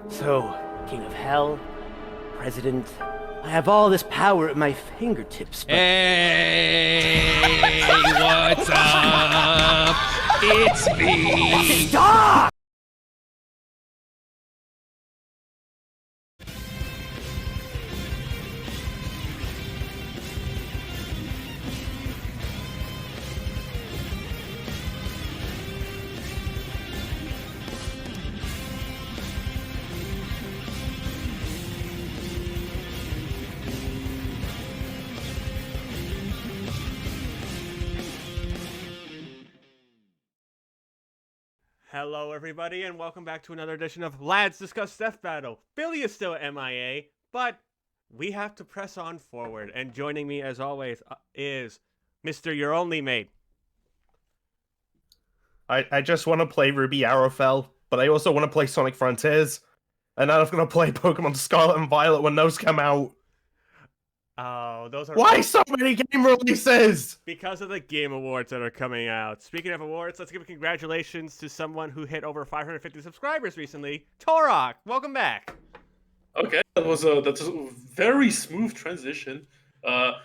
So, King of Hell, President, I have all this power at my fingertips, but... Hey, what's up? It's me. Stop! Hello, everybody, and welcome back to another edition of Lads Discuss Death Battle. Billy is still MIA, but we have to press on forward. And joining me, as always, is Mr. Your Only Mate. I just want to play Ruby Arrowfell, but I also want to play Sonic Frontiers. And now I'm going to play Pokemon Scarlet and Violet when those come out. Oh, those are... Why so many game releases? Because of the Game Awards that are coming out. Speaking of awards, let's give congratulations to someone who hit over 550 subscribers recently. Taurock, welcome back. Okay, that's a very smooth transition. Hi,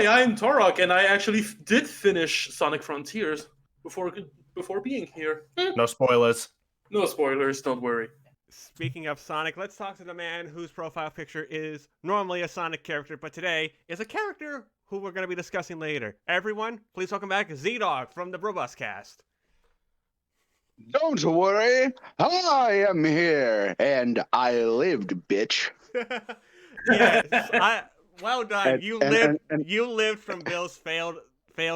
I'm Taurock, and I actually did finish Sonic Frontiers before being here. No spoilers. No spoilers, don't worry. Speaking of Sonic, let's talk to the man whose profile picture is normally a Sonic character, but today is a character who we're going to be discussing later. Everyone, please welcome back ZDogg from the Brobus cast. Don't worry, I am here, and I lived, bitch. Yes, well done. And- You lived from Bill's failed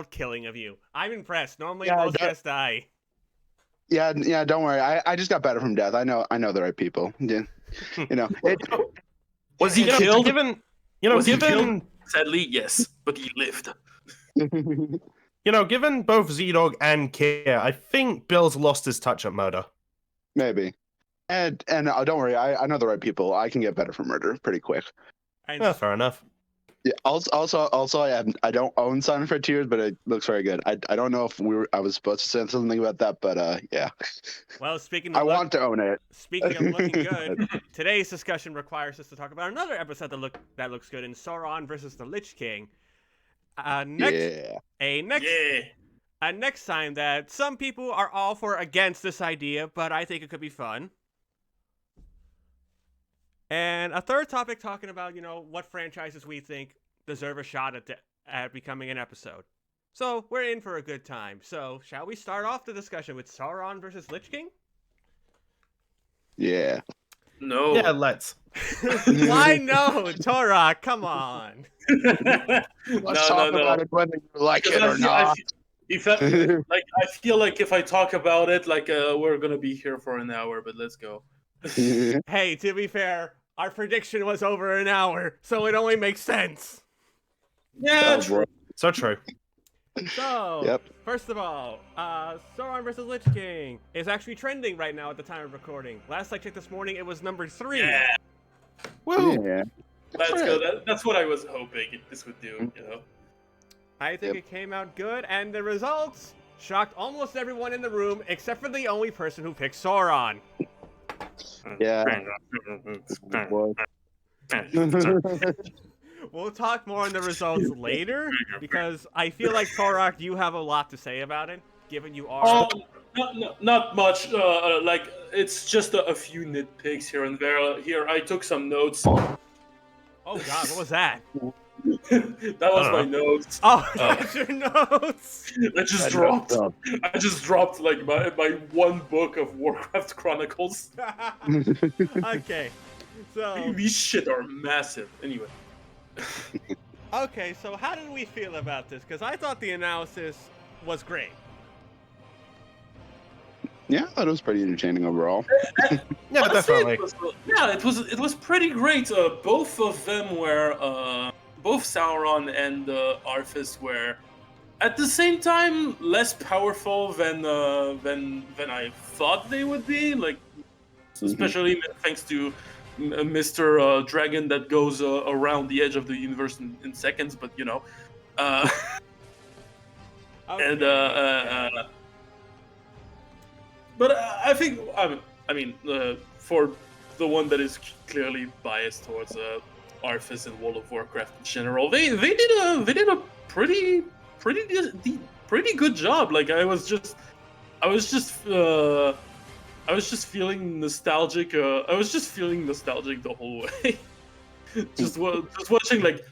killing of you. I'm impressed. Normally, Yeah, most guests die. Yeah, don't worry. I just got better from death. I know the right people. Yeah. You know, Was he You know, killed? given Sadly, yes, but he lived. given both ZDogg and Kia, I think Bill's lost his touch at murder. maybe. And don't worry, I know the right people. I can get better from murder pretty quick. And Yeah, fair enough. Yeah. Also, I don't own Sonic Frontiers, but it looks very good. I don't know if I was supposed to say something about that, but yeah. well, speaking I of want to own it. Speaking of looking good, today's discussion requires us to talk about another episode that looks good in Sauron versus the Lich King. Yeah. Next time that some people are all for against this idea, but I think it could be fun. And a third topic talking about, what franchises we think deserve a shot at becoming an episode. So we're in for a good time. So shall we start off the discussion with Sauron versus Lich King? Yeah. No. Yeah, let's. Why no, Taurock? Come on. Let's talk about it whether you like it or not. I feel like if I talk about it, we're gonna be here for an hour. But let's go. Hey, to be fair, our prediction was over an hour, so it only makes sense. Yeah, Oh, true. bro. So true. So, Yep. First of all, Sauron vs. Lich King is actually trending right now at the time of recording. Last I checked this morning, it was number 3. Yeah, Woo! Yeah. let's go. That's what I was hoping this would do. I think it came out good, and the results shocked almost everyone in the room, except for the only person who picked Sauron. Yeah. We'll talk more on the results later, because I feel like, Taurock, you have a lot to say about it, given you are... Not much. It's just a few nitpicks here and there. Here, I took some notes. Oh god, what was that? That was my notes. Oh, that's your notes! I just dropped my one book of Warcraft Chronicles. Okay, so... These shit are massive. Anyway. Okay, so how did we feel about this? Because I thought the analysis was great. Yeah, I thought it was pretty entertaining overall. Yeah, Honestly, definitely. it was pretty great. Both of them were both Sauron and Arthas were at the same time less powerful than I thought they would be. Especially thanks to Mr. Dragon that goes around the edge of the universe in seconds. But Okay. and but I think for the one that is clearly biased towards Arthas and World of Warcraft in general. They did a pretty good job. Like I was just feeling nostalgic. I was just feeling nostalgic the whole way. just watching like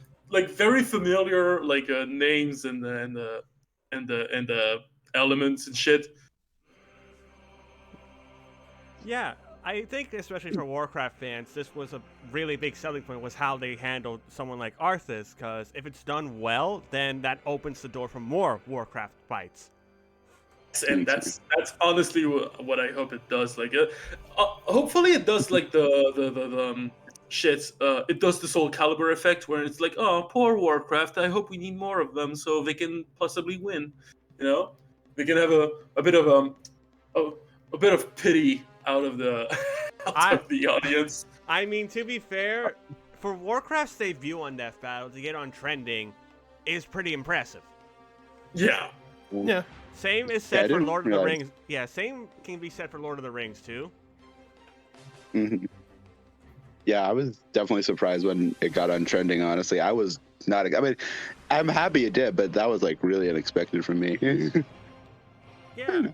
very familiar names and the elements and shit. Yeah, I think especially for Warcraft fans, this was a really big selling point was how they handled someone like Arthas, because if it's done well, then that opens the door for more Warcraft fights. And that's honestly what I hope it does. Like, hopefully it does like the shit. It does the Soul Calibur effect where it's like, oh, poor Warcraft. I hope we need more of them so they can possibly win. You know, they can have a bit of pity out of the of the audience. I mean, to be fair, for Warcraft's debut on Death Battle to get on trending is pretty impressive. Yeah. Yeah. Same is said for Lord of the Rings. Yeah, same can be said for Lord of the Rings too. Mm-hmm. Yeah, I was definitely surprised when it got on trending. Honestly, I was not. I mean, I'm happy it did, but that was like really unexpected for me. Yeah.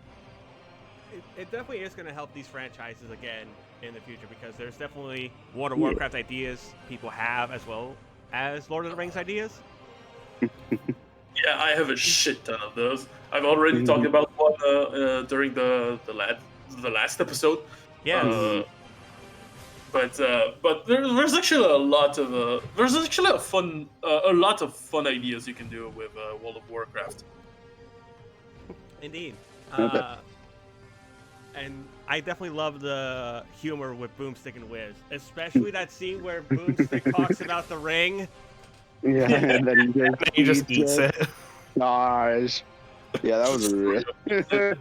It definitely is going to help these franchises again in the future, because there's definitely World of Warcraft ideas people have as well as Lord of the Rings ideas. Yeah, I have a shit ton of those. I've already talked about one during the last episode. Yeah. But there's actually a lot of a lot of fun ideas you can do with World of Warcraft. Indeed. And I definitely love the humor with Boomstick and Wiz, especially that scene where Boomstick talks about the ring. Yeah, and then He just eats it. Gosh. Yeah, that was real.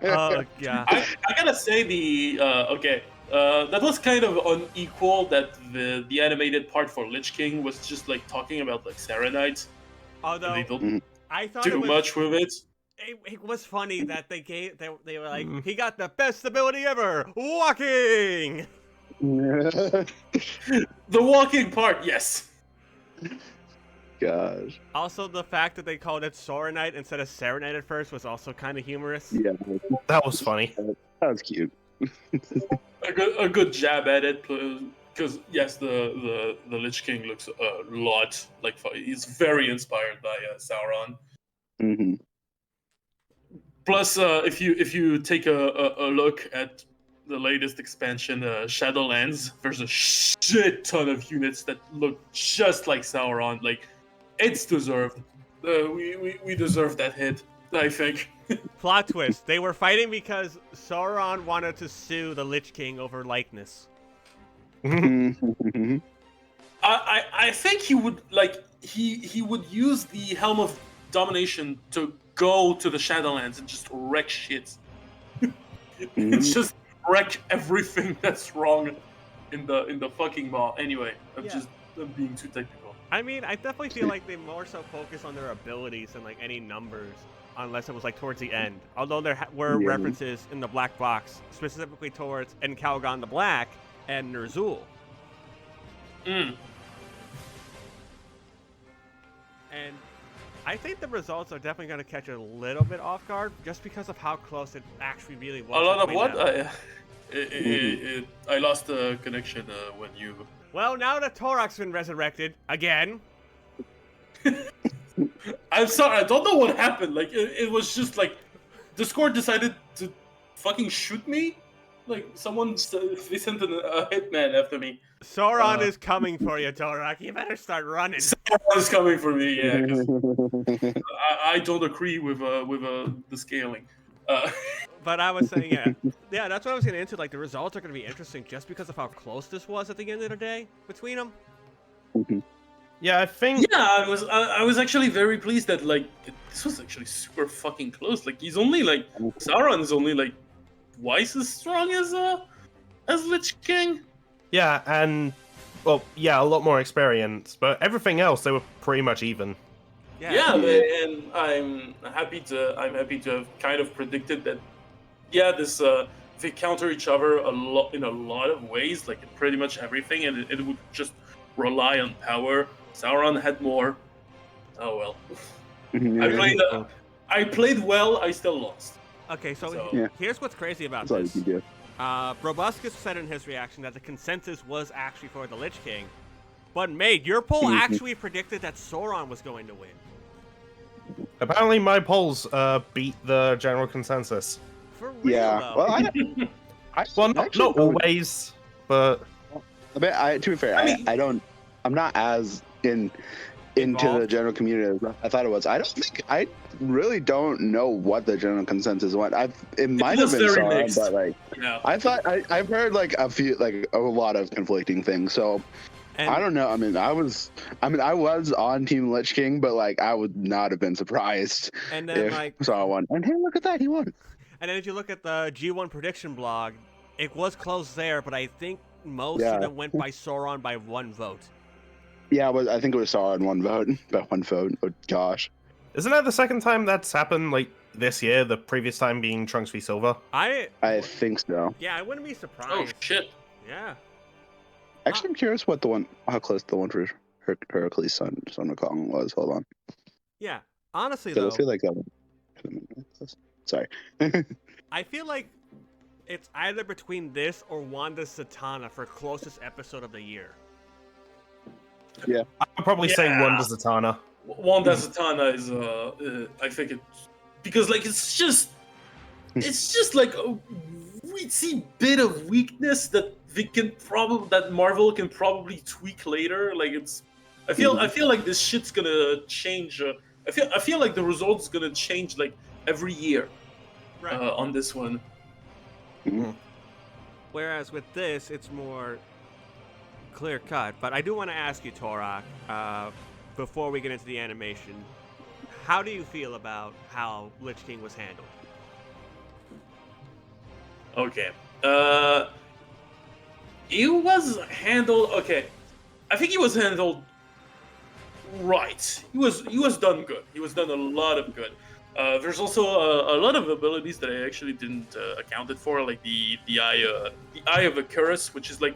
Oh god. I gotta say that was kind of unequal. That the animated part for Lich King was just like talking about like Saronites. Although They don't I thought do much with it. It was funny that they were like, he got the best ability ever, walking. The walking part, yes. Gosh. Also, the fact that they called it Sauronite instead of Saronite at first was also kind of humorous. Yeah, That was funny. that was cute. A good jab at it, because yes, the Lich King looks a lot like he's very inspired by Sauron. Mm-hmm. Plus, if you take a look at the latest expansion, Shadowlands, there's a shit ton of units that look just like Sauron. Like, it's deserved. We deserve that hit, I think. Plot twist: they were fighting because Sauron wanted to sue the Lich King over likeness. Mm-hmm. I think he would he would use the Helm of Domination to go to the Shadowlands and just wreck shit. It's just wreck everything that's wrong in the fucking mall. Anyway, I'm being too technical. I mean, I definitely feel like they more so focus on their abilities than like any numbers, unless it was like towards the end. Although there were references in the black box specifically towards Calgon the Black and Ner'zhul. Mm. And I think the results are definitely going to catch a little bit off guard, just because of how close it actually really was. A lot of between what? them. I lost the connection when you. Well, now that Taurock's been resurrected again. I'm sorry, I don't know what happened. Like it was just like Discord decided to fucking shoot me. Like they sent a hitman after me. Sauron is coming for you, Taurock. You better start running. Sauron is coming for me. Yeah, 'cause I don't agree with the scaling. But I was saying, yeah, that's what I was getting into. Like, the results are going to be interesting just because of how close this was at the end of the day between them. Yeah, I think. Yeah, I was actually very pleased that like this was actually super fucking close. Like Sauron is only like twice as strong as Lich King. Yeah, and well, yeah, a lot more experience, but everything else they were pretty much even. Yeah, and I'm happy to have kind of predicted that. Yeah, this they counter each other in a lot of ways, like in pretty much everything, and it would just rely on power. Sauron had more. Oh well. I played well. I still lost. Okay, so Yeah. here's what's crazy about That's all you this. can do. Robuscus said in his reaction that the consensus was actually for the Lich King. But, mate, your poll actually predicted that Sauron was going to win. Apparently, my polls beat the general consensus. For real, Yeah. though. Well, Well, not always, but I mean, to be fair, I don't. I'm not as into the Involved? general community as I thought it was. I really don't know what the general consensus was. It might have was been very Sauron, mixed. but like Yeah. I've heard like a lot of conflicting things. So And, I don't know. I mean, I was on Team Lich King, but like I would not have been surprised and then, if like, Sauron won. And hey, look at that, he won. and then if you look at the G1 prediction blog, it was close there, but I think most Yeah. of them went by Sauron by 1 vote. Yeah, I think it was Sauron one vote, but 1 vote. Oh gosh. isn't that the second time that's happened? Like this year, the previous time being Trunks v Silver. I think so. Yeah, I wouldn't be Oh surprised. shit. Yeah. Actually, I'm curious how close the one for Heracles' son of Kong was. Hold on. Yeah. Honestly, 'Cause though, I feel like that one. Sorry. I feel like it's either between this or Wanda's Satana for closest episode of the year. I'd probably say Yeah. Wanda Zatanna. Wanda Zatanna is I think it's because like it's just like a weensy bit of weakness that that Marvel can probably tweak later. Like I feel like this shit's gonna change. I feel like the result's gonna change like every year Right. on this one. Whereas with this, it's more clear cut. But I do want to ask you, Taurock, before we get into the animation, how do you feel about how Lich King was handled? Okay. It was handled. Okay, I think he was handled right. He was done good. He was done a lot of good. There's also a lot of abilities that I actually didn't accounted for, like the eye of Icarus, which is like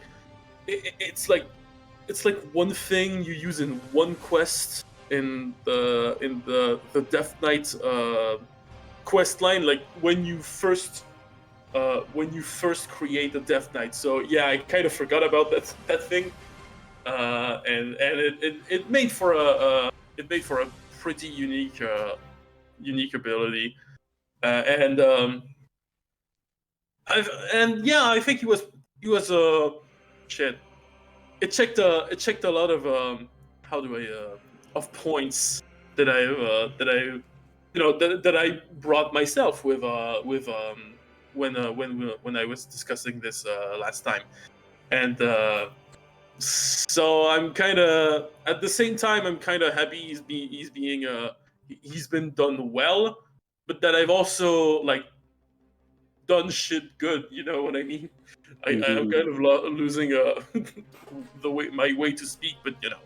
it's like one thing you use in one quest in the Death Knight quest line, like when you first create the Death Knight. So yeah, I kind of forgot about that thing, and it made for a pretty unique ability, and I think he was shit. It checked a lot of of points that I brought myself with when I was discussing this last time, and so I'm kind of at the same time I'm kind of happy he's been done well, but that I've also like done shit good. You know what I mean? I'm kind of losing my way to speak, but you know.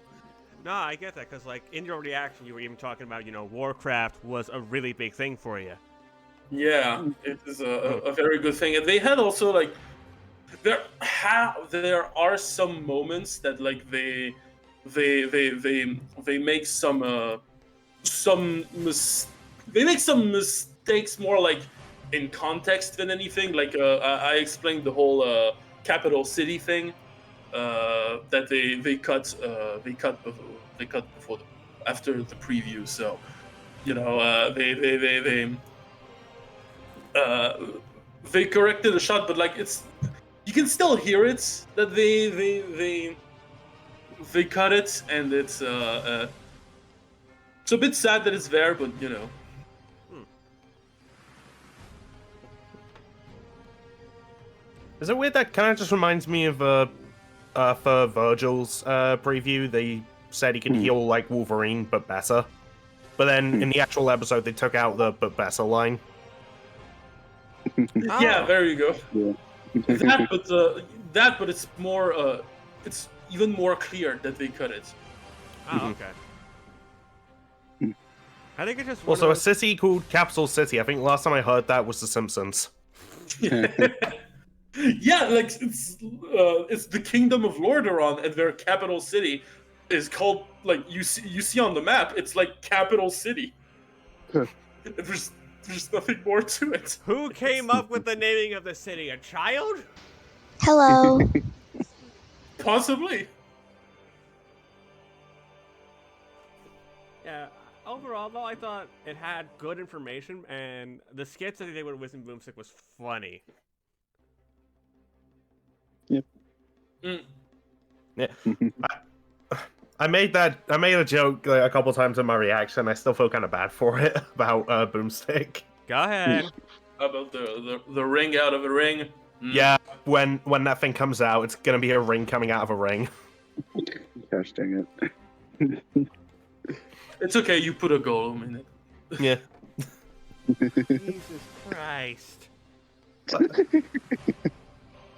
No, I get that, because like in your reaction, you were even talking about, Warcraft was a really big thing for you. Yeah, it is a very good thing, and they had also like there are some moments that like they make some mistakes more like in context than anything. Like I explained the whole capital city thing that they cut before after the preview. So they corrected the shot, but like you can still hear it that they cut it, and it's a bit sad that it's there, but you know. Is it weird that kind of just reminds me of for Virgil's preview, they said he can heal like Wolverine, but better. But then in the actual episode, they took out the but better line. Yeah, there you go. Yeah. But it's more. It's even more clear that they cut it. Oh, okay. I think it's just one Also, of a those... city called Capital City. I think last time I heard that was The Simpsons. Yeah, like it's the Kingdom of Lordaeron, and their capital city is called, like, you see on the map. It's like capital city. There's nothing more to it. Who came up with the naming of the city? A child? Hello. Possibly. Yeah. Overall, though, I thought it had good information, and the skits that they did with Wisdom Boomstick was funny. Mm. Yeah. I made a joke like, a couple times in my reaction. I still feel kind of bad for it about Boomstick. Go ahead. About the ring out of a ring. Mm. Yeah, when that thing comes out, it's gonna be a ring coming out of a ring. Gosh dang it. It's okay. You put a golem in it. Yeah. Jesus Christ.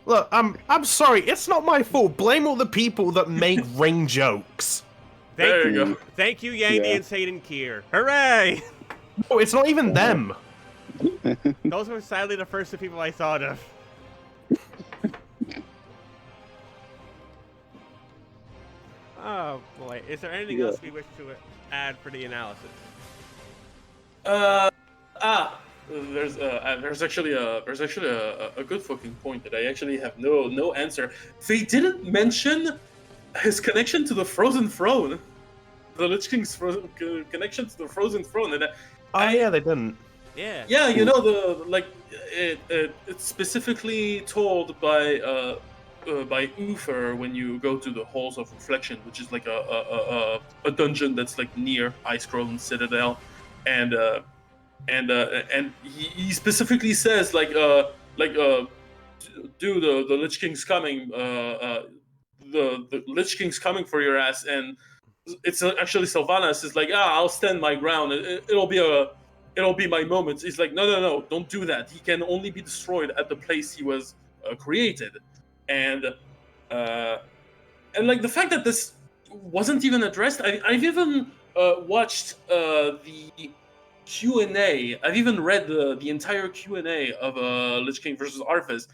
Look, I'm sorry. It's not my fault. Blame all the people that make ring jokes. There you go. Thank you, Yandy Yeah. and Satan Kier. Hooray! No, it's not even them. Those were sadly the first two people I thought of. Oh boy, is there anything else we wish to add for the analysis? There's actually a good fucking point that I actually have no answer. They didn't mention his connection to the Frozen Throne, the Lich King's connection to the Frozen Throne, and Yeah, they didn't. Yeah. yeah, you know, it's specifically told by Uther when you go to the Halls of Reflection, which is like a dungeon that's like near Icecrown Citadel, and he specifically says dude, the Lich King's coming, the Lich King's coming for your ass, and it's actually Sylvanas is like, I'll stand my ground, it'll be my moment. He's like, no, don't do that. He can only be destroyed at the place he was created, and like the fact that this wasn't even addressed. I've even watched the Q&A. I've even read the entire Q&A of Lich King versus Arthas,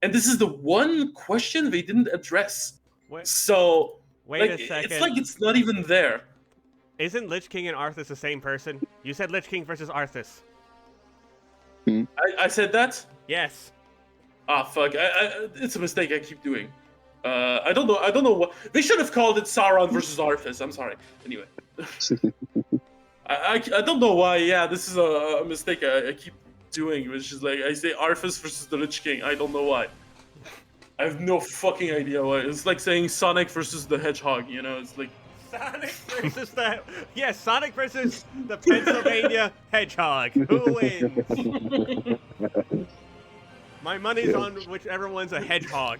and this is the one question they didn't address. Wait, So wait like, a second. it's like it's not even there. Isn't Lich King and Arthas the same person? You said Lich King versus Arthas. I said that. Yes. Ah, fuck! It's a mistake I keep doing. I don't know what they should have called it. Sauron versus Arthas. I'm sorry. Anyway, I don't know why. Yeah, this is a mistake I keep doing. Which is like I say Arthas versus the Lich King. I don't know why. I have no fucking idea why. It's like saying Sonic versus the Hedgehog. You know, it's like Sonic versus Sonic versus the Pennsylvania Hedgehog. Who wins? My money's on whichever one's a hedgehog.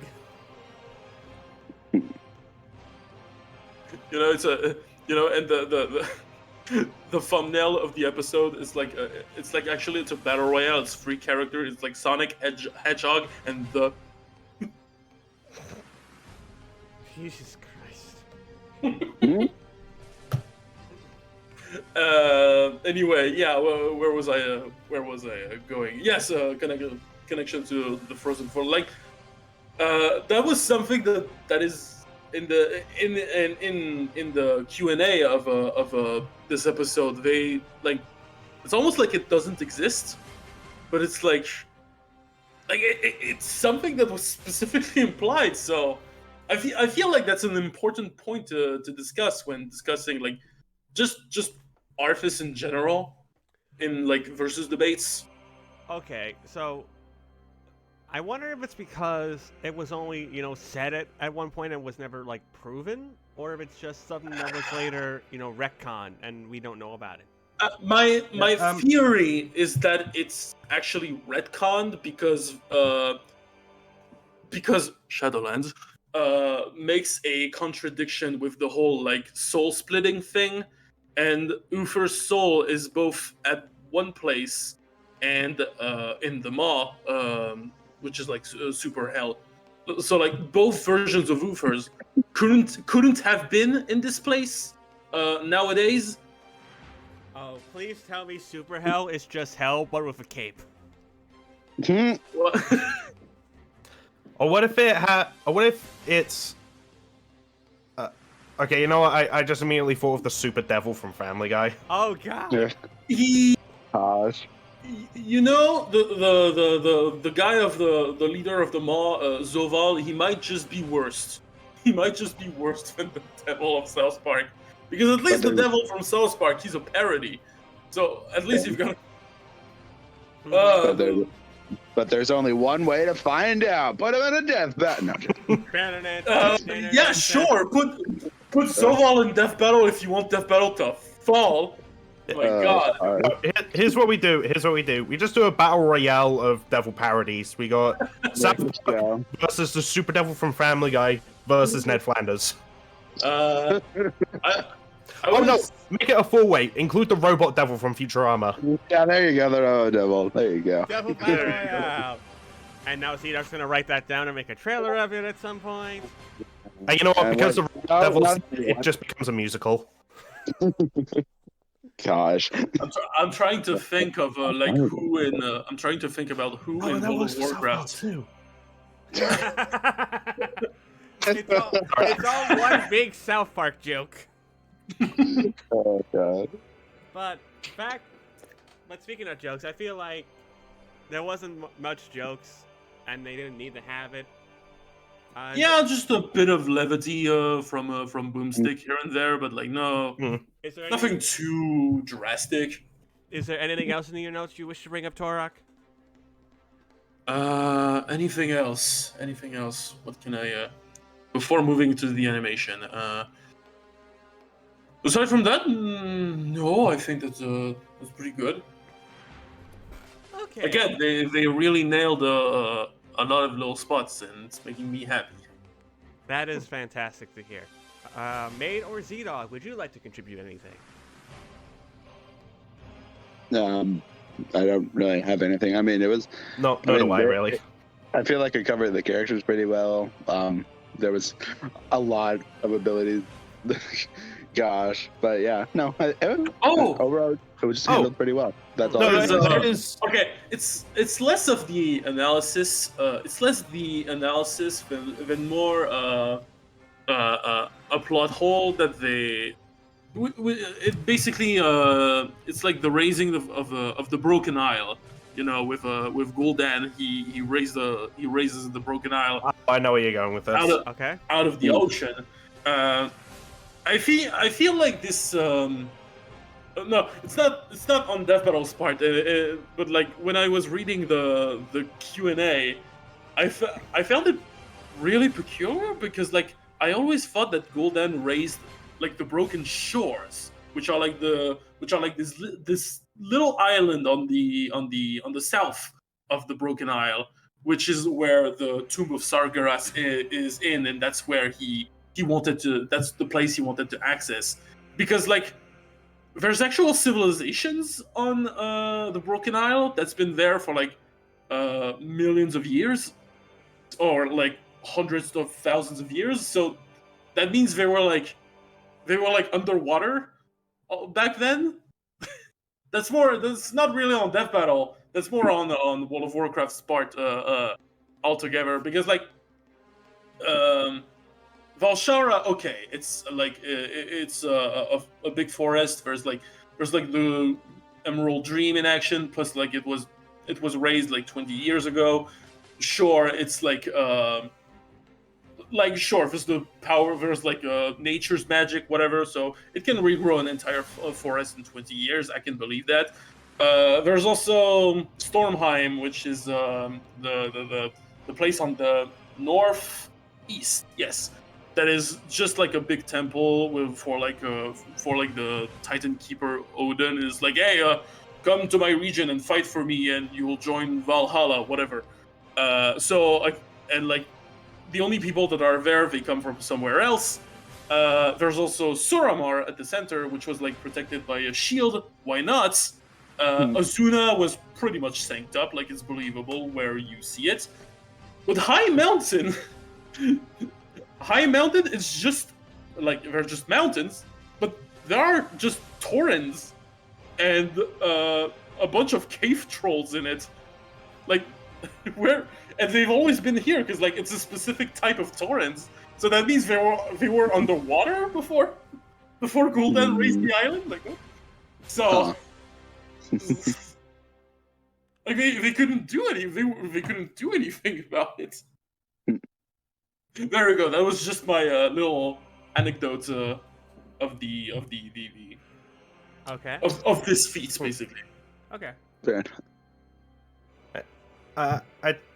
you know, it's a and the thumbnail of the episode is like it's like actually it's a battle royale. It's 3 characters. It's like Sonic, Hedgehog, and the. Jesus Christ. Anyway, yeah. Where was I going? Yes, connection to the Frozen Throne. Like, that was something that is in the Q&A of this episode. They like, it's almost like it doesn't exist, but it's like it's something that was specifically implied. So I feel like that's an important point to discuss when discussing like just Arthas in general in like versus debates. Okay, so I wonder if it's because it was only, said at one point and was never like proven, or if it's just something that was later, retconned and we don't know about it. My theory is that it's actually retconned because Shadowlands makes a contradiction with the whole like soul splitting thing, and Uther's soul is both at one place and in the Maw, which is like super hell. So like both versions of Uther's couldn't have been in this place nowadays. Oh, please tell me Super Hell is just hell, but with a cape. Well, Or what if it had? Or what if it's? Okay, you know what? I just immediately thought of the Super Devil from Family Guy. Oh god. Yeah. He, Gosh. you know, the guy of the leader of the Maw, Zoval, he might just be worse. He might just be worse than the devil of South Park, because at least the there's- devil from South Park, he's a parody. So at least you've got. But there's only one way to find out. Put him in a death battle. No, Yeah, sure. Put Zoval in death battle if you want death battle to fall. Oh my god. Here's what we do. We just do a battle royale of devil parodies. We got South Park versus the Super Devil from Family Guy versus Ned Flanders. I Oh no! was- Make it a full weight. Include the robot devil from Futurama. Yeah, there you go. The robot devil. There you go. Devil Battle Royale. And now ZDogg's gonna write that down and make a trailer of it at some point. And you know what? And Because what- the devils, not- it just becomes a musical. Gosh. I'm trying to think of like who in. I'm trying to think about who in World of Warcraft. too. It's all one big South Park joke. Oh god. But speaking of jokes, I feel like there wasn't much jokes, and they didn't need to have it. Yeah, just a bit of levity from Boomstick here and there, but like no, Is there nothing too drastic. Is there anything else in your notes you wish to bring up, Taurock? Anything else? Anything else? What can I? Before moving to the animation. Aside from that, no, I think that's pretty good. Okay. Again, they really nailed a lot of little spots, and it's making me happy. That is fantastic to hear. Maid or ZDogg, would you like to contribute anything? I don't really have anything. I mean, it was. No, I mean, do I really. I feel like it covered the characters pretty well. There was a lot of abilities. Gosh, but yeah, no. Overall, it was just handled pretty well. That's all. No, There's, it is. Okay, it's less of the analysis. It's less the analysis than more a plot hole that they. It basically it's like the raising of the Broken Isle. You know, with Gul'dan, he raises the Broken Isle I know where you're going with this. Okay. out of the ocean. I feel like this. No, it's not on Death Battle's part. But like when I was reading the Q&A, I found it really peculiar because like I always thought that Gul'dan raised like the Broken Shores, which are like this little island on the south of the Broken Isle, which is where the Tomb of Sargeras is in, and that's where he wanted to. That's the place he wanted to access, because like there's actual civilizations on the Broken Isle that's been there for like millions of years, or like hundreds of thousands of years. So that means they were like underwater back then. That's not really on Death Battle. That's more on World of Warcraft's part altogether, because like Valshara, okay, it's like it's a big forest. There's like the Emerald Dream in action. Plus, like it was raised like 20 years ago. Sure, it's like sure, there's the power. There's like nature's magic, whatever. So it can regrow an entire forest in 20 years. I can believe that. There's also Stormheim, which is the place on the northeast. Yes. That is just like a big temple for the Titan Keeper Odin is like, hey, come to my region and fight for me, and you will join Valhalla, whatever. And like the only people that are there, they come from somewhere else. There's also Suramar at the center, which was like protected by a shield. Why not? Azuna was pretty much synced up, like it's believable where you see it. With High Mountain. High Mountain is just like they're just mountains, but there are just torrents and a bunch of cave trolls in it. Like and they've always been here because like it's a specific type of torrents. So that means they were underwater before Gul'dan raised the island. Like what? So like they couldn't do they couldn't do anything about it. There we go. That was just my little anecdote of the Okay. of this feat, basically. Okay. Fair. I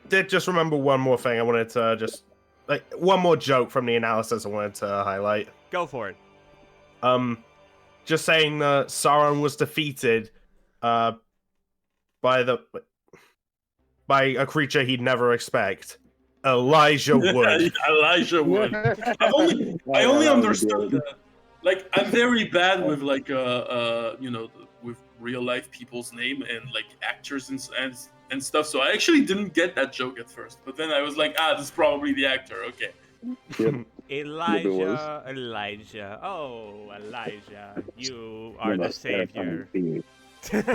did just remember one more thing I wanted to just like one more joke from the analysis I wanted to highlight. Go for it. Just saying that Sauron was defeated by a creature he'd never expect. Elijah Wood. Elijah Wood. I only understood that. Like I'm very bad with like with real life people's name and like actors and stuff. So I actually didn't get that joke at first. But then I was like, this is probably the actor. Okay. Yep. Elijah. Oh, Elijah, you are the savior. Who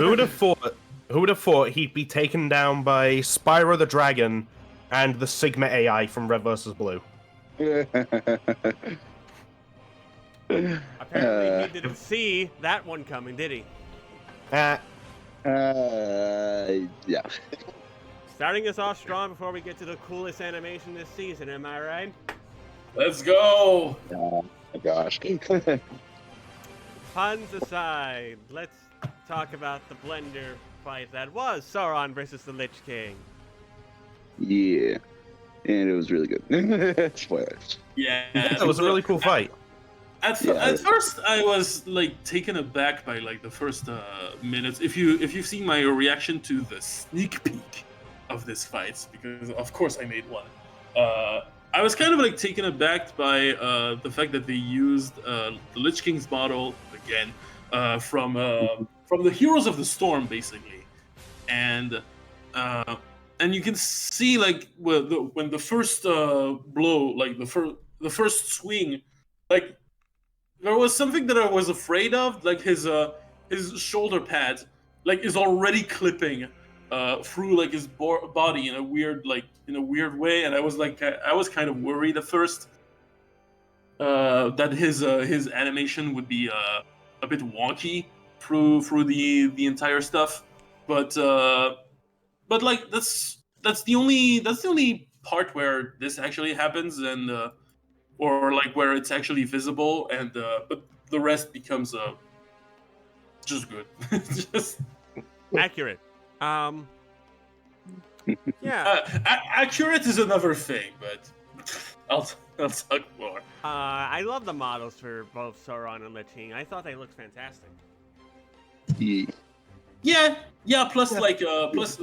would have thought he'd be taken down by Spyro the Dragon and the Sigma AI from Red vs. Blue? Apparently he didn't see that one coming, did he? Yeah. Starting us off strong before we get to the coolest animation this season, am I right? Let's go. Oh my gosh. Puns aside, let's talk about the blender fight that was Sauron versus the Lich King. Yeah. And it was really good. Spoilers. Yeah. That was a really cool fight. At first, I was like taken aback by like the first minutes. If you've seen my reaction to the sneak peek of this fight, because of course I made one. I was kind of like taken aback by the fact that they used the Lich King's model again from the Heroes of the Storm, basically, and you can see like when the first blow, like the first swing, like. There was something that I was afraid of, like his shoulder pad, like is already clipping through like his body in a weird way, and I was kind of worried at first that his animation would be a bit wonky through the entire stuff, but like that's the only part where this actually happens, and or like where it's actually visible, and but the rest becomes just good. Just accurate. Yeah. Accurate is another thing, but I'll talk more. I love the models for both Sauron and Lich King. I thought they looked fantastic. Yeah. Yeah. Plus, like, plus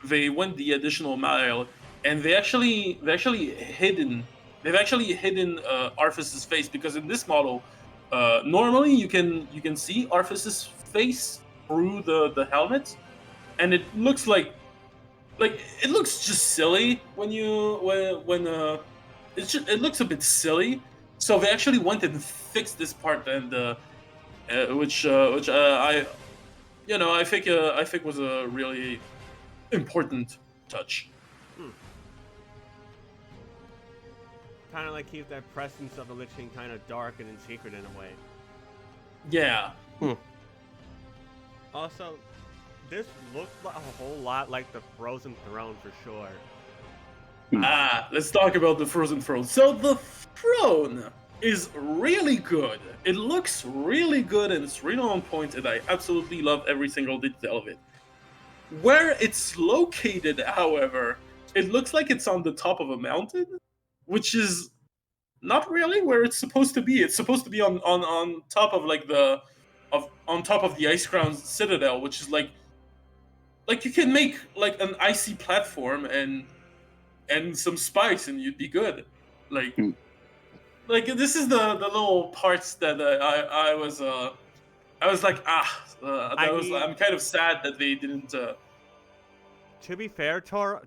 they went the additional mile. And they've actually hidden Arthas's face, because in this model, normally you can see Arthas's face through the helmet, and it looks like it looks just silly when it looks a bit silly. So they actually went and fixed this part, and which I think was a really important touch. Kind of like keep that presence of the Lich King kind of dark and in secret in a way. Yeah. Also, this looked a whole lot like the Frozen Throne for sure. Let's talk about the Frozen Throne. So the throne is really good. It looks really good, and it's really on point, and I absolutely love every single detail of it. Where it's located, however, it looks like it's on the top of a mountain, which is not really where it's supposed to be. It's supposed to be on top of like on top of the Ice Crown Citadel, which is like you can make like an icy platform and some spikes, and you'd be good. Like this is the little parts that I was like I'm kind of sad that they didn't. To be fair, to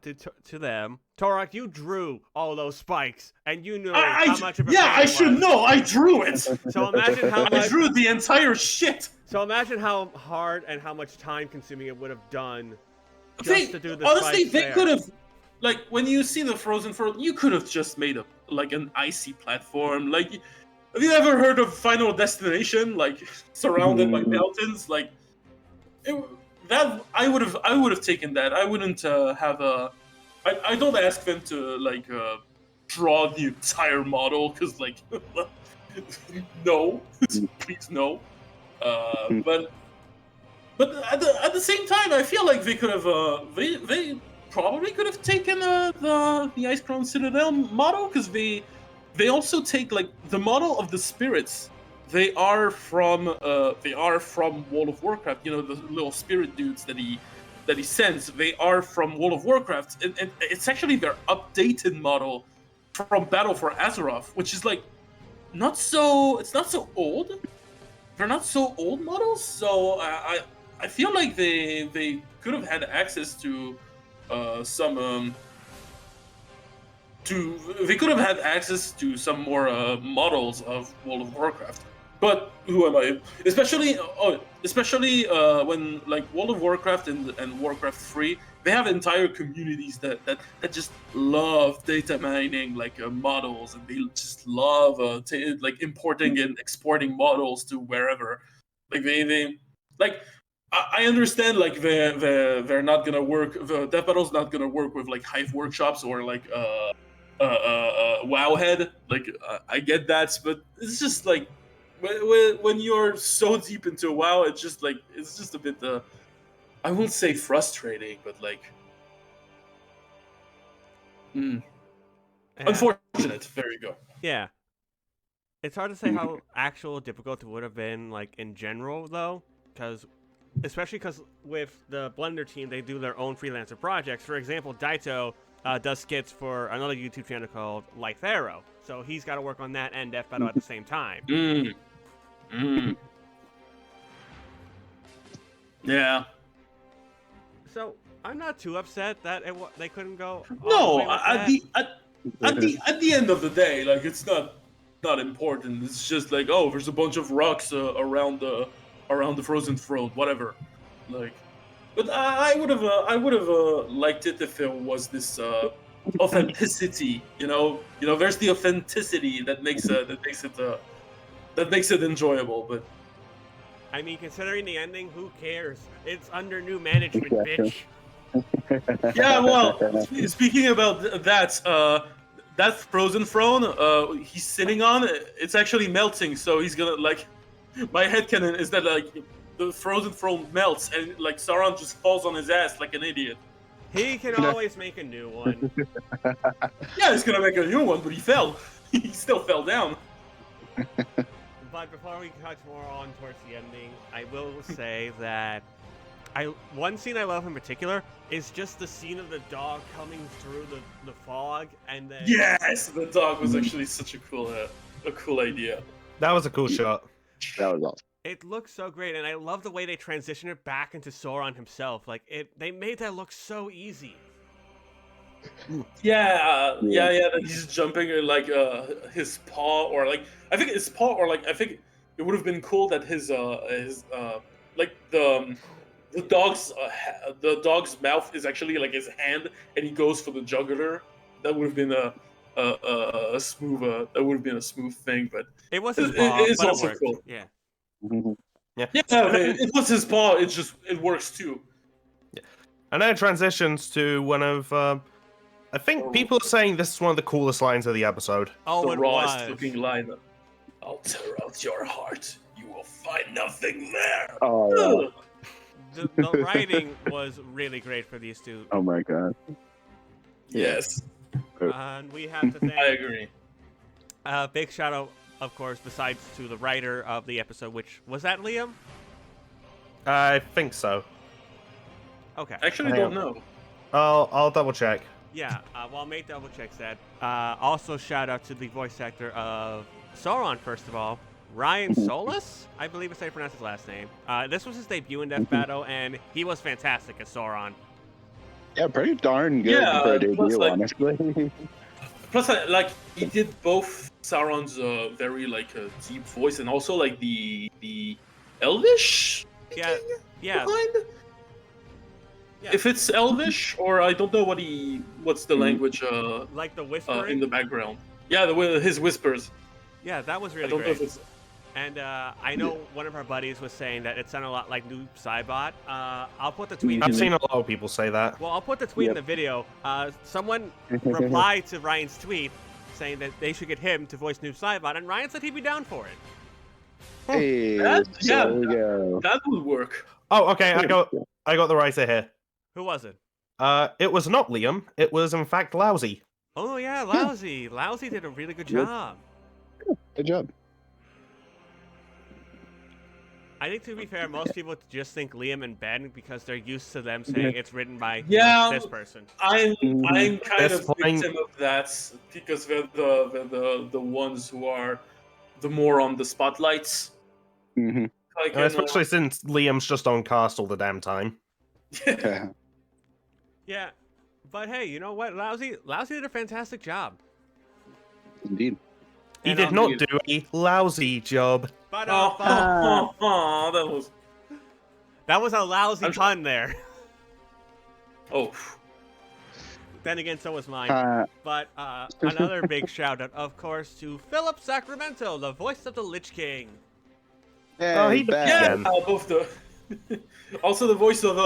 them, Taurock, you drew all those spikes, and you know how much of a I should know. I drew it. So imagine how much I drew the entire shit. So imagine how hard and how much time consuming it would have done just to do the honestly, spikes they there. could have, like, when you see the Frozen Throne, you could have just made an icy platform. Like, have you ever heard of Final Destination? Like, surrounded by mountains. Like, that I would have taken that. I wouldn't have a. I don't ask them to like draw the entire model because like no, please no. But at the same time, I feel like they could have they probably could have taken the Ice Crown Citadel model because they also take like the model of the spirits. They are from World of Warcraft. You know, the little spirit dudes that he sends. They are from World of Warcraft, and it's actually their updated model from Battle for Azeroth, which is like it's not so old. They're not so old models, so I feel like they could have had access to some they could have had access to some more models of World of Warcraft. But who am I? Especially when like World of Warcraft and Warcraft 3, they have entire communities that just love data mining like models, and they just love like importing and exporting models to wherever. Like they like I understand like they're not gonna work. The Death Battle's not gonna work with like Hive workshops or like Wowhead. Like I get that, but it's just like. When you're so deep into WoW, it's just a bit I won't say frustrating, but like unfortunate. There you go. Yeah. It's hard to say how actual difficult it would have been, like, in general, though, especially because with the Blender team, they do their own freelancer projects. For example, Daito does skits for another YouTube channel called Lythero, so he's got to work on that and Death Battle at the same time. Yeah. So I'm not too upset that they couldn't go. No, at the end of the day, like it's not important. It's just like, oh, there's a bunch of rocks around the Frozen Throne, whatever. Like, but I would have liked it if there was this authenticity. You know, there's the authenticity that makes it enjoyable. But I mean, considering the ending, who cares? It's under new management, bitch. yeah, well, speaking about that Frozen Throne he's sitting on, it's actually melting, so he's gonna, like, my headcanon is that, like, the Frozen Throne melts, and, like, Sauron just falls on his ass like an idiot. He can always make a new one. Yeah, he's gonna make a new one, but he fell. He still fell down. But before we touch more on towards the ending, I will say that one scene I love in particular is just the scene of the dog coming through the fog, and then yes, the dog was actually such a cool idea. That was a cool shot. That was awesome. It looks so great, and I love the way they transition it back into Sauron himself. Like they made that look so easy. Yeah, that he's jumping like his paw, or like I think his paw, or like I think it would have been cool that his like the dog's mouth is actually like his hand, and he goes for the jugular. That would have been a smooth thing, but it was his paw, it's but also it worked. cool. Yeah. Yeah. It was his paw. It works too. Yeah. And then it transitions to one of I think people are saying this is one of the coolest lines of the episode. Oh, the it rawest was. looking line. I'll tear out your heart. You will find nothing there. Oh, yeah. The writing was really great for these two. Oh my god. Yes. And we have to thank. I agree. Big shout out, of course, besides to the writer of the episode, which was that Liam? I think so. Okay. Actually, don't know. I'll double check. Yeah, while Mate double checks that, also shout out to the voice actor of Sauron, first of all, Ryan Solis, I believe is how you pronounce his last name. This was his debut in Death Battle, and he was fantastic as Sauron. Yeah, pretty darn good Yeah, for a plus, debut, like- honestly. Plus, like he did both Sauron's very like deep voice, and also like the Elvish. Yeah. Behind. Yeah. If it's Elvish, or I don't know what's the language Like the whispering? in the background. Yeah, his whispers. Yeah, that was I really don't know if great. it's. And I know one of our buddies was saying that it sounded a lot like Noob Saibot. I'll put the tweet I've in seen a lot of people say that. Well, I'll put the tweet in the video. Someone replied to Ryan's tweet saying that they should get him to voice Noob Saibot, and Ryan said he'd be down for it. Hey, That, yeah, there we go. that would work. Oh, okay. I got the writer here. Who was it? It was not Liam. It was in fact Lousy. Oh, yeah, Lousy. Lousy did a really good job. Good job. I think, to be fair, most people just think Liam and Ben because they're used to them saying it's written by Yeah. this person. I'm kind This of point- victim of that because they're the ones who are the more on the spotlights. Mm-hmm. Like, Especially since Liam's just on cast all the damn time. Yeah, but hey, you know what? Lousy did a fantastic job. Indeed. He And, did not do a lousy job. But, that was. that was a lousy I'm- pun there. Oh, Then again, so was mine. But another big shout out, of course, to Philip Sacramento, the voice of the Lich King. Oh, he- back. yeah. Again. Both the. Also, the voice of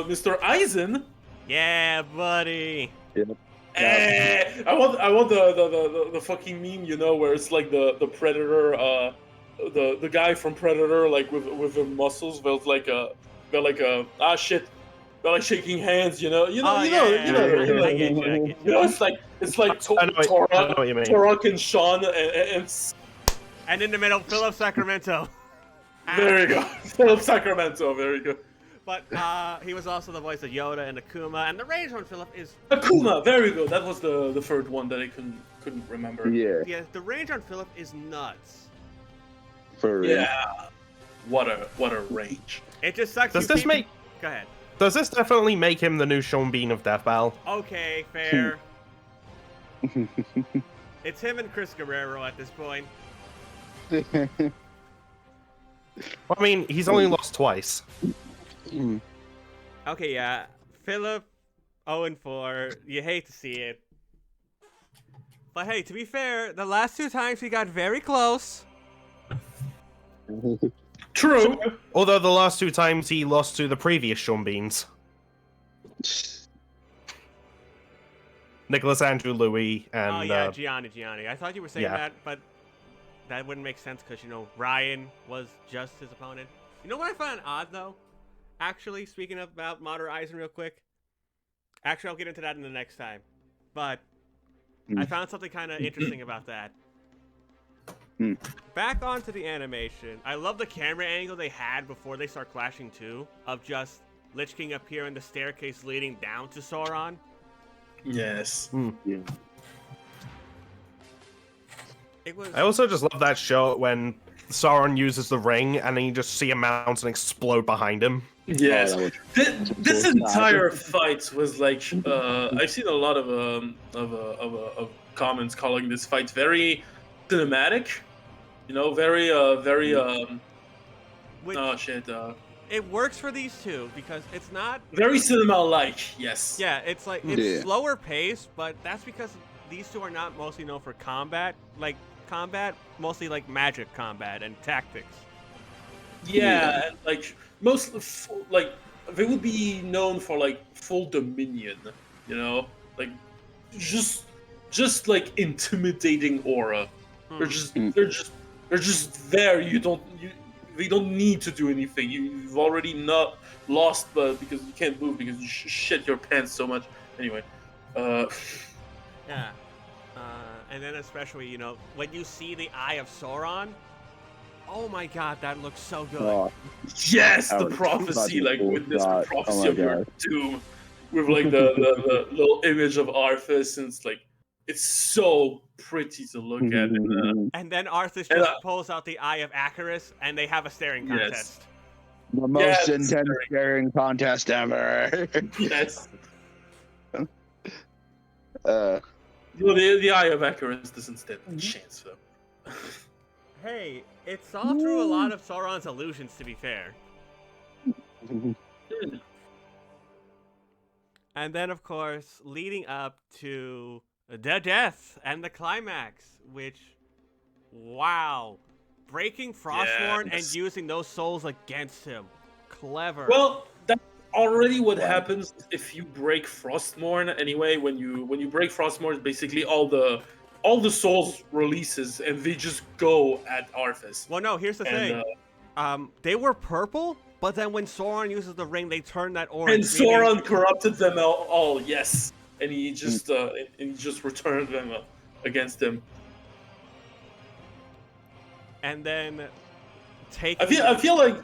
Mr. Eisen. Yeah, buddy. I want the fucking meme, you know, where it's like the Predator, the guy from Predator, like with the muscles, they're like shit, they're like shaking hands, you know, I get you. You know, it's like I know what you mean. Taurock and Sean, and And in the middle, Philip Sacramento. there you go, Philip Sacramento, there you go. But he was also the voice of Yoda and Akuma, and the range on Philip is Akuma, there you go. That was the third one that I couldn't remember. yeah, the range on Philip is nuts. For real. Yeah. What a range. It just sucks. Does this make? Go ahead. Does this definitely make him the new Sean Bean of Death Battle? Okay, fair. It's him and Chris Guerrero at this point. I mean, he's only lost twice. Okay, yeah. Philip, 0-4. You hate to see it. But hey, to be fair, the last two times he got very close. True. Although the last two times he lost to the previous Sean Beans. Nicholas Andrew Louis and Oh, yeah, Gianni. I thought you were saying yeah. that, but that wouldn't make sense because, you know, Ryan was just his opponent. You know what I find odd, though? Actually, speaking about Mater Eisen real quick. Actually, I'll get into that in the next time. But I found something kind of interesting about that. Back onto the animation. I love the camera angle they had before they start clashing too, of just Lich King up here in the staircase leading down to Sauron. Yes. Yeah. It was I also just love that shot when Sauron uses the ring and then you just see a mountain explode behind him. Yes. Oh, This so entire fight was like I've seen a lot of comments calling this fight very cinematic. You know, very which, oh shit. it works for these two because it's not Very cinema-like. Yes. yeah, it's like it's Yeah. slower paced, but that's because these two are not mostly known for combat, mostly like magic combat and tactics. Yeah, and like like they would be known for like full dominion, you know, like just like intimidating aura. They're just there. They don't need to do anything. You've already not lost, but because you can't move because you shit your pants so much. Anyway, Yeah. And then especially, you know, when you see the Eye of Sauron, oh my god, that looks so good. Oh, yes, That the was prophecy, fucking like cool witness shot. the prophecy Oh my of your God. doom, with like the little image of Arthas, and it's so pretty to look at. And, And then Arthas And, just pulls out the Eye of Acarus, and they have a staring Yes. contest. the most Yes, intense very- staring contest ever. yes, Uh, the Eye of Acarus doesn't stand a chance though. Hey, it saw through a lot of Sauron's illusions, to be fair. And then, of course, leading up to the death and the climax, which, wow. Breaking Frostmourne and using those souls against him. Clever. Well, that's already what happens if you break Frostmourne. Anyway, when you break Frostmourne, basically all the souls releases and they just go at Arthas. Well, no, here's the thing. They were purple, but then when Sauron uses the ring, they turn that orange. And Sauron corrupted them all, yes. And he just returned them against him. And then take. I feel like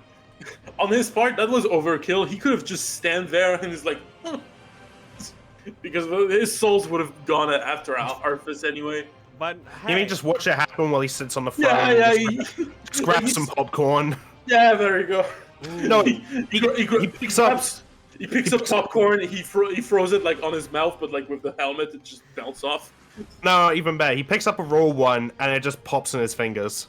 on his part that was overkill. He could have just stand there and he's like, because his souls would have gone after Arthas anyway. But you mean just watch it happen while he sits on the throne? Yeah. Just grab some popcorn. Yeah, there you go. No, he picks up popcorn. He throws it like on his mouth, but like with the helmet, it just bounces off. No, even better. He picks up a raw one and it just pops in his fingers.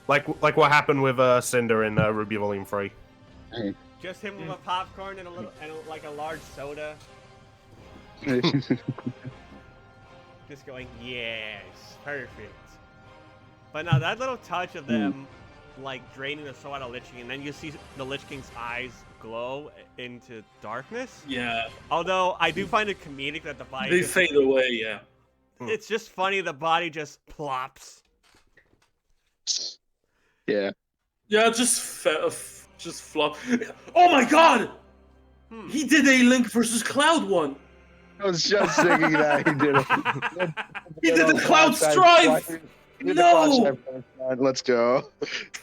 like what happened with Cinder in Ruby Volume 3. Just him with a popcorn and a large soda. Just going, yes, perfect. But now that little touch of them, like draining the soul out of Lich King, and then you see the Lich King's eyes glow into darkness. Yeah. Although I do find it comedic that the body fade away. Yeah. It's just funny. The body just plops. Yeah. Yeah, just flop. Oh my God! He did a Link versus Cloud one. I was just thinking that he did it. He did the Cloud Strife. No. Let's go.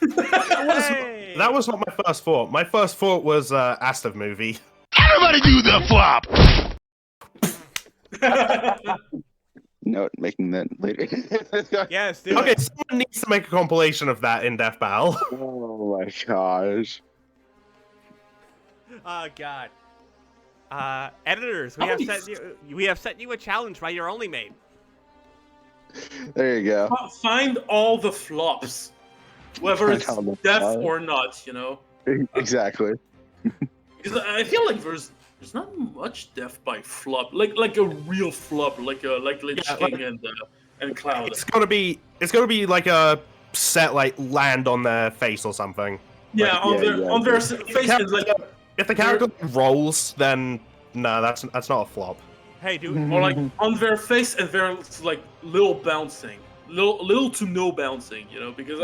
That was not my first thought. My first thought was Astav movie. Everybody do the flop! Note, making that later. Yes, dude. Okay, someone needs to make a compilation of that in Death Battle. Oh my gosh. Oh God. Editors, we have set you a challenge by your only mate. There you go. Find all the flops, whether it's death or not. You know. Exactly. Because I feel like there's not much death by flop, like a real flop, like Lich King and Cloud. It's gonna be like a set like land on their face or something. Yeah, on their face. If the character rolls, then no, that's not a flop. Hey, dude. Or like on their face and there's like little bouncing, little to no bouncing, you know, because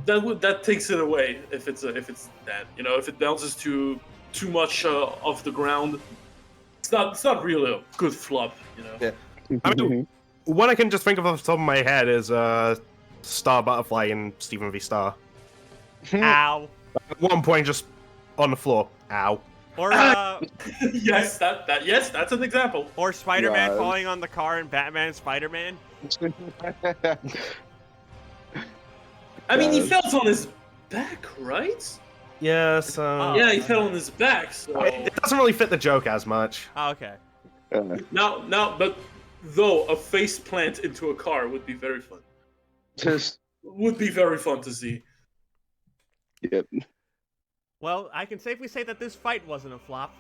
that takes it away if it's that, you know, if it bounces too much off the ground, it's not really a good flop, you know. Yeah. I mean, one I can just think of off the top of my head is Star Butterfly in Stephen v. Star. Ow. At one point, just on the floor. Ow. Or yes, that's an example. Or Spider-Man falling on the car in Batman and Spider-Man. I mean, he fell on his back, right? Yes. Yeah, he fell on his back. So it doesn't really fit the joke as much. Oh, okay. Now, but though a face plant into a car would be very fun. Would be very fun to see. Yep. Well, I can safely say that this fight wasn't a flop.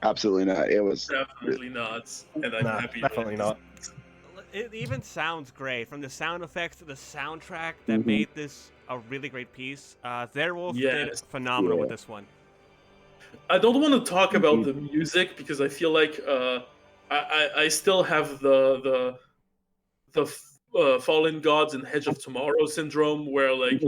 Absolutely not. It was Definitely not. And I'm happy. Definitely not. It even sounds great, from the sound effects to the soundtrack that made this a really great piece. Theirwolf did phenomenal with this one. I don't want to talk about the music because I feel like I still have the Fallen Gods and Hedge of Tomorrow syndrome, where like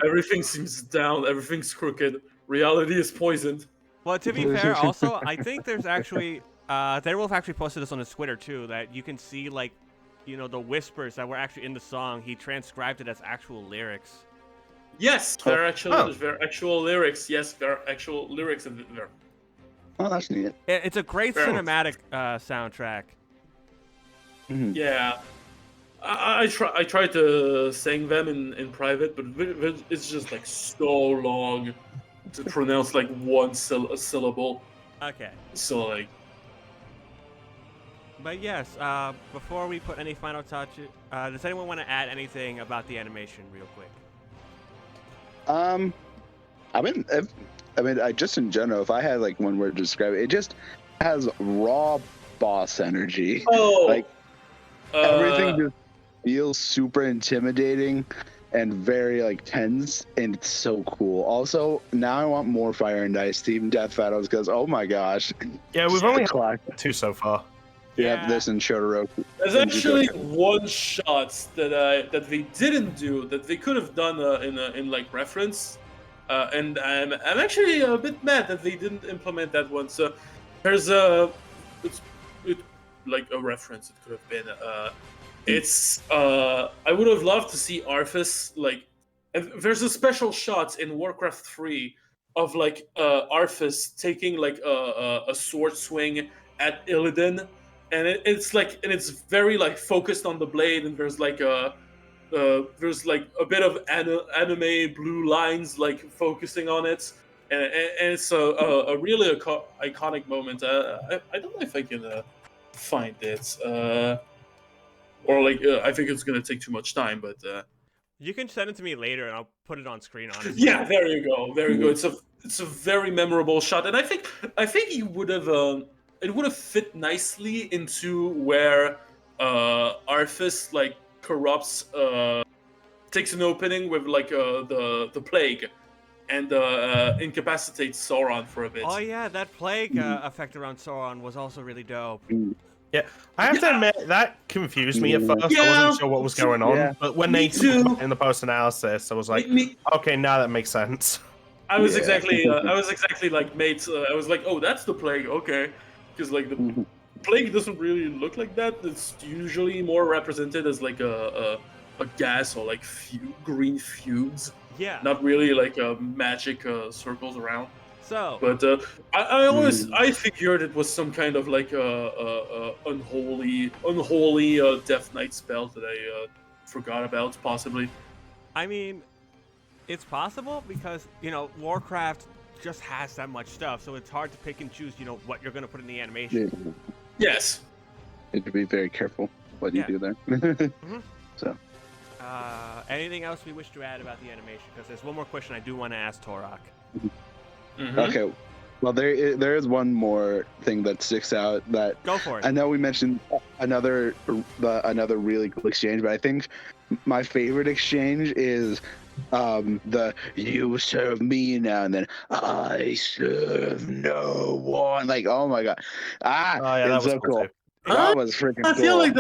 everything seems down, everything's crooked, reality is poisoned. Well, to be fair, also I think there's actually Theirwolf actually posted this on his Twitter too, that you can see like, you know, the whispers that were actually in the song. He transcribed it as actual lyrics. Yes, there are actual lyrics. Yes, there are actual lyrics in there. Oh, that's neat. It's a great cinematic soundtrack. Yeah. I tried to sing them in private, but it's just like so long to pronounce like one syllable. Okay. So like. But yes, before we put any final touch, does anyone want to add anything about the animation real quick? I mean, I mean, just in general, if I had like one word to describe it, it just has raw boss energy. Oh, Like everything just feels super intimidating and very like tense, and it's so cool. Also, now I want more Fire and Ice Team Death Battles because oh my gosh. Yeah, we've only had 2 so far. Yeah, this and Shotaro. There's actually one shot that they didn't do that they could have done in like reference, and I'm actually a bit mad that they didn't implement that one. So there's it's like a reference. It could have been I would have loved to see Arthas like. And there's a special shot in Warcraft 3 of like Arthas taking like a sword swing at Illidan. And it's very like focused on the blade, and there's like a bit of anime blue lines like focusing on it, and it's a really iconic moment. I don't know if I can find it, or like I think it's gonna take too much time, but you can send it to me later, and I'll put it on screen. Honestly. Yeah, there you go. It's a very memorable shot, and I think you would have. It would have fit nicely into where Arthas like corrupts, takes an opening with like the plague, and incapacitates Sauron for a bit. Oh yeah, that plague effect around Sauron was also really dope. Yeah, I have to admit that confused me at first. I wasn't sure what was going on, but when they took in the post analysis, I was like, okay, now that makes sense. I was exactly like, mate. I was like, oh, that's the plague. Okay. Because like the plague doesn't really look like that. It's usually more represented as like a gas or like green fumes. Yeah. Not really like magic circles around. So. But I figured it was some kind of like unholy Death Knight spell that I forgot about possibly. I mean, it's possible because Warcraft just has that much stuff, so it's hard to pick and choose, what you're going to put in the animation. Yes. You have to be very careful what you do there. So. Anything else we wish to add about the animation? Because there's one more question I do want to ask Taurock. Okay. Well, there is one more thing that sticks out that go for it. I know we mentioned another really cool exchange, but I think my favorite exchange is the "you serve me now" and then "I serve no one." Like, oh my god, that was so cool. Too. That was freaking cool. I feel like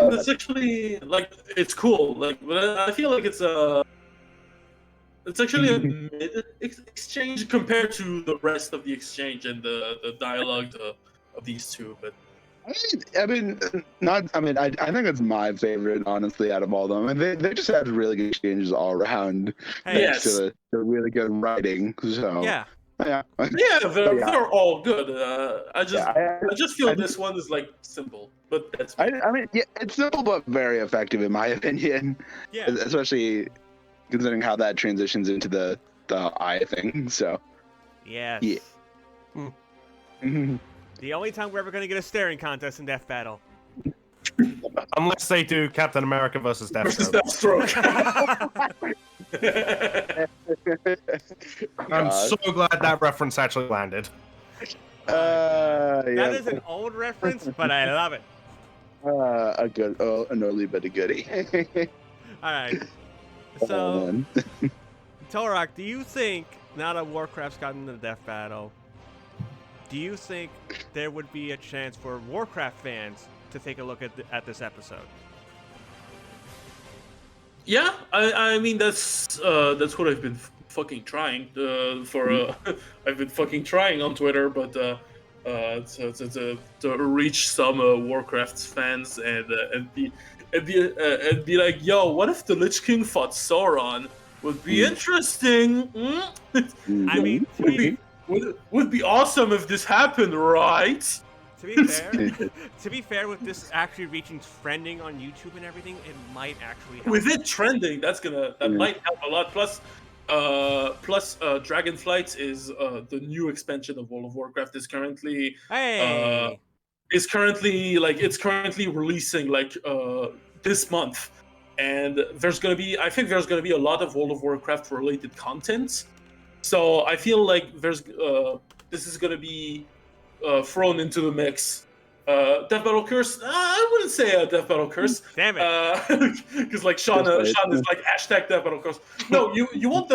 that's actually like it's cool. Like, but I feel like it's actually a mid exchange compared to the rest of the exchange and the dialogue of these two, but. I think it's my favorite, honestly, out of all of them. I mean, they just had really good exchanges all around. Yes. To the really good writing. So yeah, they're all good. I just feel this one is like simple, but that's. I mean, yeah, it's simple but very effective in my opinion. Yeah. Especially considering how that transitions into the eye thing. So. Yes. Yeah. The only time we're ever going to get a staring contest in Death Battle. Unless they do Captain America versus Deathstroke. I'm so glad that reference actually landed. That is an old reference, but I love it. An early but a goodie. All right. So, Taurock, do you think, now that Warcraft's gotten into the Death Battle, do you think there would be a chance for Warcraft fans to take a look at this episode? Yeah, I mean that's what I've been fucking trying I've been fucking trying on Twitter, but to reach some Warcraft fans and be like, yo, what if the Lich King fought Sauron? Would be interesting. I mean, would be awesome if this happened, right? To be fair, with this actually reaching trending on YouTube and everything, it might actually help. With it trending, that might help a lot. Plus Dragonflight is the new expansion of World of Warcraft is currently releasing like this month, and I think there's gonna be a lot of World of Warcraft related content. So I feel like this is gonna be thrown into the mix. Death Battle Curse. I wouldn't say a Death Battle Curse. Damn it! Because like Sean is like hashtag Death Battle Curse. No, you want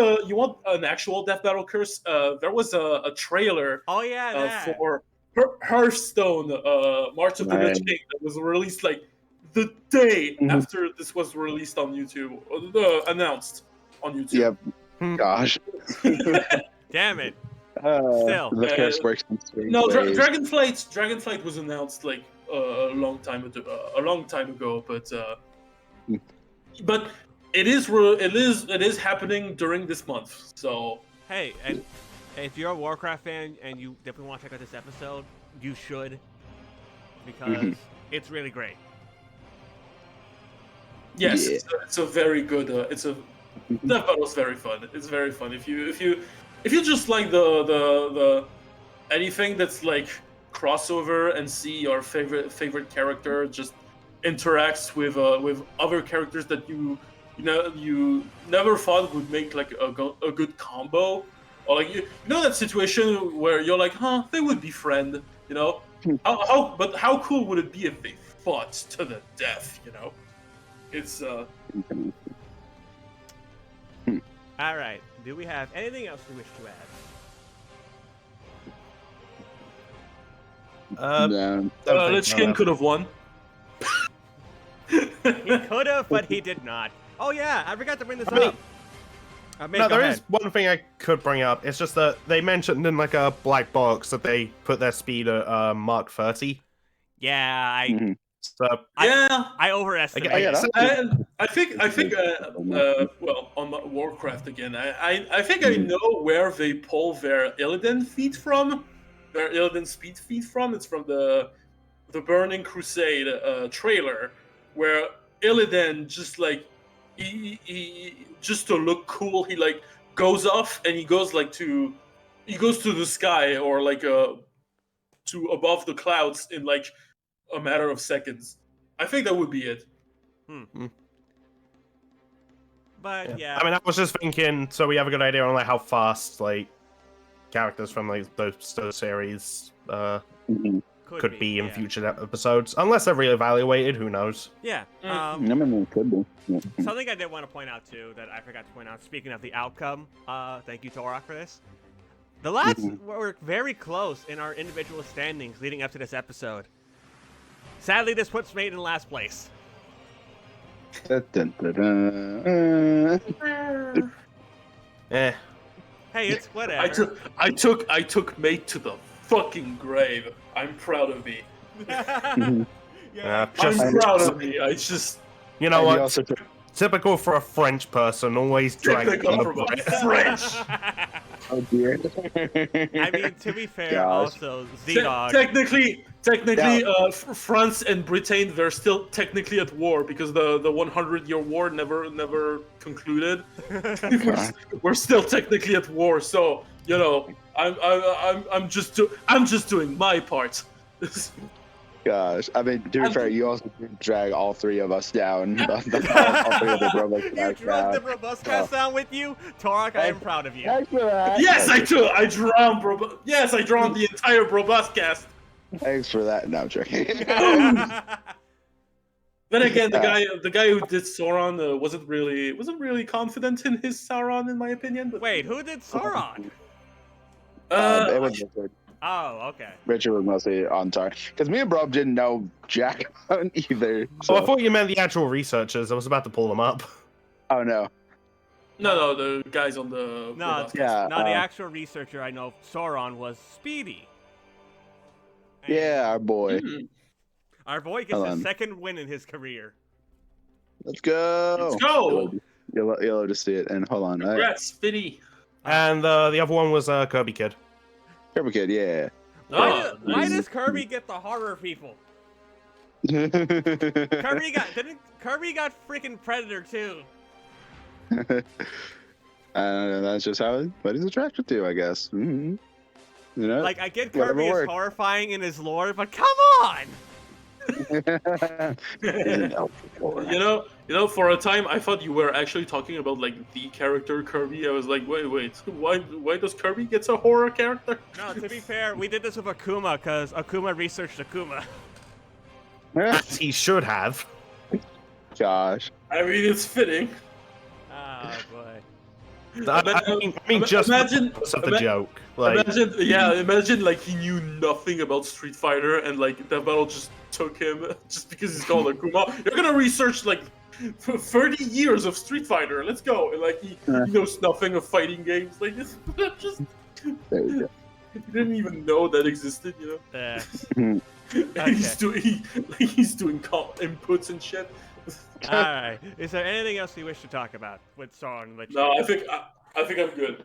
an actual Death Battle Curse? There was a trailer. Oh yeah, for Hearthstone, March of the Lich King that was released like the day after this was released on YouTube, announced on YouTube. Yep. Gosh. Damn it. Still. The curse works in strange No, ways. Dragonflight was announced like a long time ago, but it is happening during this month. So Hey, and if you're a Warcraft fan and you definitely want to check out this episode, you should, because it's really great. yes, Yeah. it's a very good. Death Battle's very fun. It's very fun if you just like the anything that's like crossover and see your favorite character just interacts with other characters that you never thought would make like a good combo, or like you know that situation where you're like, they would befriend, you know, how cool would it be if they fought to the death, you know? It's All right. Do we have anything else we wish to add? No. Lich King could have won. He could have, but he did not. Oh yeah, I forgot to bring this I mean- up. No, there is one thing I could bring up. It's just that they mentioned in like a black box that they put their speed at Mark 30. Yeah, So I overestimated. I think well, on Warcraft again, I think I know where they pull their Illidan feat from, their Illidan speed feat from. It's from the Burning Crusade trailer, where Illidan just like he just to look cool, he like goes off and he goes to the sky, or like to above the clouds in like a matter of seconds. I think that would be it. But yeah. I mean, I was just thinking, so we have a good idea on like how fast like characters from like those series could be in future episodes, unless they're reevaluated. Who knows? Yeah. Could be. Yeah. Something I did want to point out too that I forgot to point out. Speaking of the outcome, thank you Taurock for this. The lads were very close in our individual standings leading up to this episode. Sadly, this puts Mate in last place. Dun, dun, dun, Eh. Hey, it's whatever. I took Mate to the fucking grave. I'm proud of me. Yeah. I'm proud of me. I just You know And what? you also took- Typical for a French person, always dragging on typical the for French. Oh dear. I mean, to be fair, Gosh. also ZDogg. Technically, Yeah. France and Britain, they're still technically at war because the 100-year war never concluded. we're still technically at war, so you know, I'm just doing my part. Gosh, I mean, to be fair, you also did drag all three of us down. all three of the Robux You back drug the down. Robustcast down with you? Taurock, I am proud of you. Thanks for that. Yes, I do. I drowned, bro. Yes, I drowned the entire Brobustcast. Thanks for that. No, I'm joking. Then again, the guy who did Sauron wasn't really confident in his Sauron, in my opinion. But Wait, who did Sauron? It was Richard. Oh, okay. Richard was mostly on target. Because me and Bro didn't know jack on either. Oh, I So. thought you meant the actual researchers. I was about to pull them up. Oh, no. no, the guys on the No, Brobustcast. Yeah, no, the actual researcher I know of Sauron was Speedy. And Yeah, our boy. Mhm. Our boy gets Hold his on. second win in his career. Let's go. Let's go. You'll love to see it. And hold on. Congrats, Spinny. And the other one was Kirby Kid. Kirby Kid, yeah. Why Nice. does Kirby get the horror people? Kirby got freaking Predator too. That's just what he's attracted to, I guess. Mm-hmm. You know? Like I get Whatever Kirby is works. horrifying in his lore, but come on! You know, for a time I thought you were actually talking about like the character Kirby. I was like, wait, why does Kirby get a horror character? No, to be fair, we did this with Akuma because Akuma researched Akuma. As he should have. Gosh. I mean, it's fitting. Oh boy. I mean, just imagine of the joke. Like, imagine like he knew nothing about Street Fighter and like that battle just took him just because he's called Akuma. You're gonna research like 30 years of Street Fighter. Let's go. And like he knows nothing of fighting games. Like it's just There you go. he didn't even know that existed. You know. Yeah. And he's doing inputs and shit. All right. Is there anything else you wish to talk about with Sauron? Lich? No, I think I'm good.